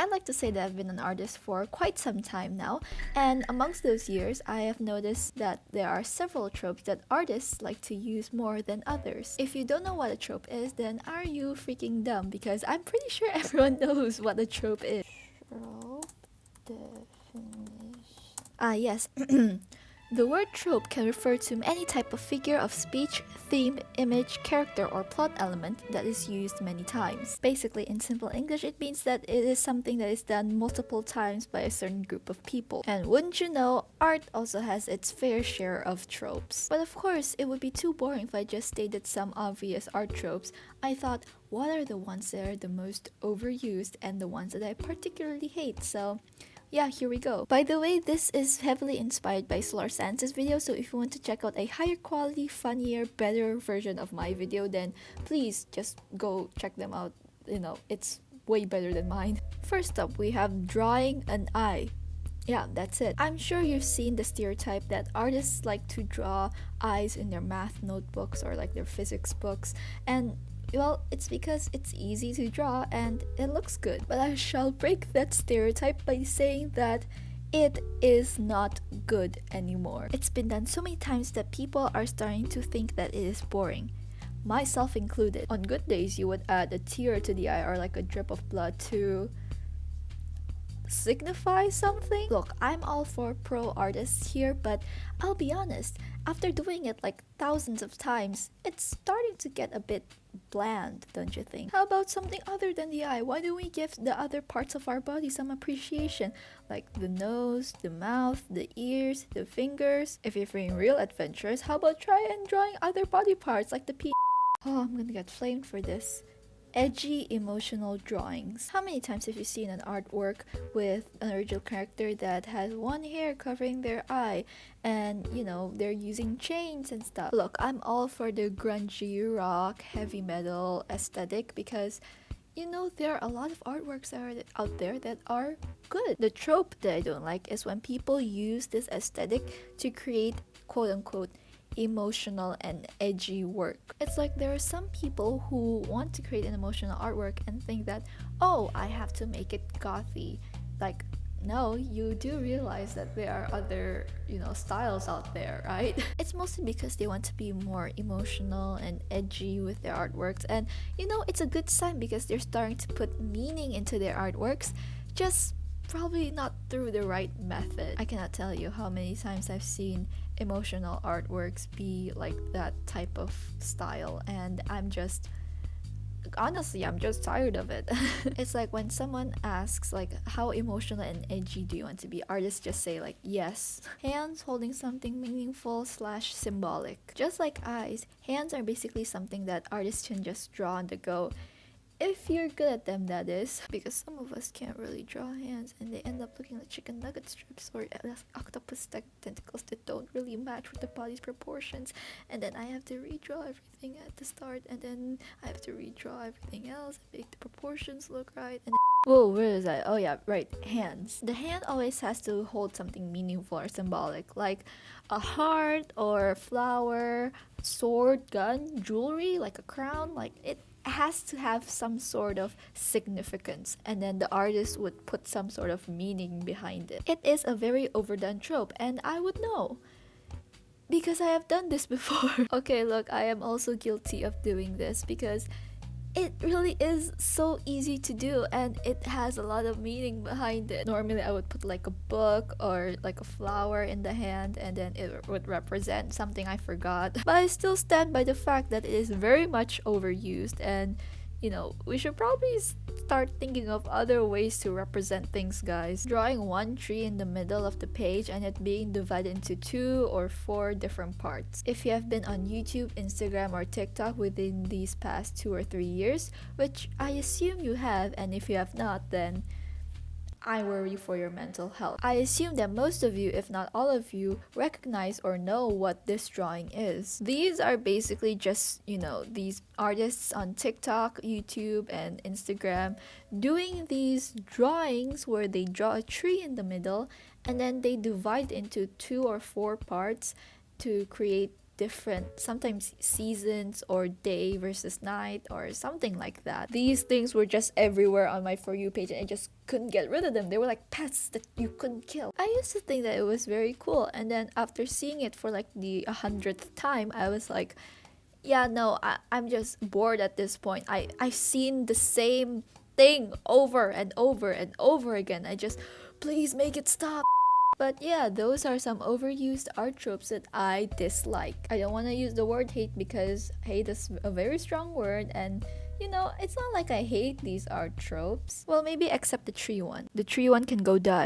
I'd like to say that I've been an artist for quite some time now, and amongst those years, I have noticed that there are several tropes that artists like to use more than others. If you don't know what a trope is, then are you freaking dumb? Because I'm pretty sure everyone knows what a trope is. Trope definition. Yes. The word trope can refer to any type of figure of speech, theme, image, character, or plot element that is used many times. Basically, in simple English, it means that it is something that is done multiple times by a certain group of people. And wouldn't you know, art also has its fair share of tropes. But of course, it would be too boring if I just stated some obvious art tropes. I thought, what are the ones that are the most overused and the ones that I particularly hate? So yeah, here we go. By the way, this is heavily inspired by Solar Sansa's video, so if you want to check out a higher quality, funnier, better version of my video, then please just go check them out. You know, it's way better than mine. First up, we have drawing an eye. Yeah, that's it. I'm sure you've seen the stereotype that artists like to draw eyes in their math notebooks or like their physics books, and well, it's because it's easy to draw and it looks good. But I shall break that stereotype by saying that it is not good anymore. It's been done so many times that people are starting to think that it is boring, myself included. On good days, you would add a tear to the eye or like a drip of blood to signify something. Look, I'm all for pro artists here, but I'll be honest, after doing it like thousands of times, it's starting to get a bit bland, don't you think? How about something other than the eye? Why don't we give the other parts of our body some appreciation? Like the nose, the mouth, the ears, the fingers. If you're feeling real adventurous, how about try and drawing other body parts like the Oh, I'm gonna get flamed for this. Edgy emotional drawings. How many times have you seen an artwork with an original character that has one hair covering their eye and you know they're using chains and stuff? Look, I'm all for the grungy rock heavy metal aesthetic because you know there are a lot of artworks that are out there that are good. The trope that I don't like is when people use this aesthetic to create quote unquote emotional and edgy work. It's like there are some people who want to create an emotional artwork and think that, oh, I have to make it gothy. Like, no, you do realize that there are other, styles out there, right? It's mostly because they want to be more emotional and edgy with their artworks. And, it's a good sign because they're starting to put meaning into their artworks. Just probably not through the right method. I cannot tell you how many times I've seen emotional artworks be like that type of style, and I'm just tired of it. It's like when someone asks like how emotional and edgy do you want to be, artists just say like yes. Hands holding something meaningful slash symbolic. Just like eyes, hands are basically something that artists can just draw on the go. If you're good at them, that is. Because some of us can't really draw hands and they end up looking like chicken nugget strips or octopus tentacles that don't really match with the body's proportions. And then I have to redraw everything at the start, and then I have to redraw everything else and make the proportions look right. And whoa, where is that? Oh yeah, right, hands. The hand always has to hold something meaningful or symbolic, like a heart or flower, sword, gun, jewelry, like a crown. Like it has to have some sort of significance, and then the artist would put some sort of meaning behind it. It is a very overdone trope, and I would know because I have done this before. Okay, look, I am also guilty of doing this because it really is so easy to do and it has a lot of meaning behind it. Normally I would put like a book or like a flower in the hand and then it would represent something I forgot. But I still stand by the fact that it is very much overused, and we should probably start thinking of other ways to represent things, guys. Drawing one tree in the middle of the page and it being divided into 2 or 4 different parts. If you have been on YouTube, Instagram, or TikTok within these past 2 or 3 years, which I assume you have, and if you have not, then I worry for your mental health. I assume that most of you, if not all of you, recognize or know what this drawing is. These are basically just, these artists on TikTok, YouTube, and Instagram doing these drawings where they draw a tree in the middle and then they divide into 2 or 4 parts to create different, sometimes seasons or day versus night or something like that. These things were just everywhere on my For You page and I just couldn't get rid of them. They were like pets that you couldn't kill. I used to think that it was very cool, and then after seeing it for like the 100th time, I was like, yeah, no, I'm just bored at this point. I've seen the same thing over and over and over again. I just, please make it stop. But yeah, those are some overused art tropes that I dislike. I don't want to use the word hate because hate is a very strong word, and you know, it's not like I hate these art tropes. Well, maybe except the tree one. The tree one can go die.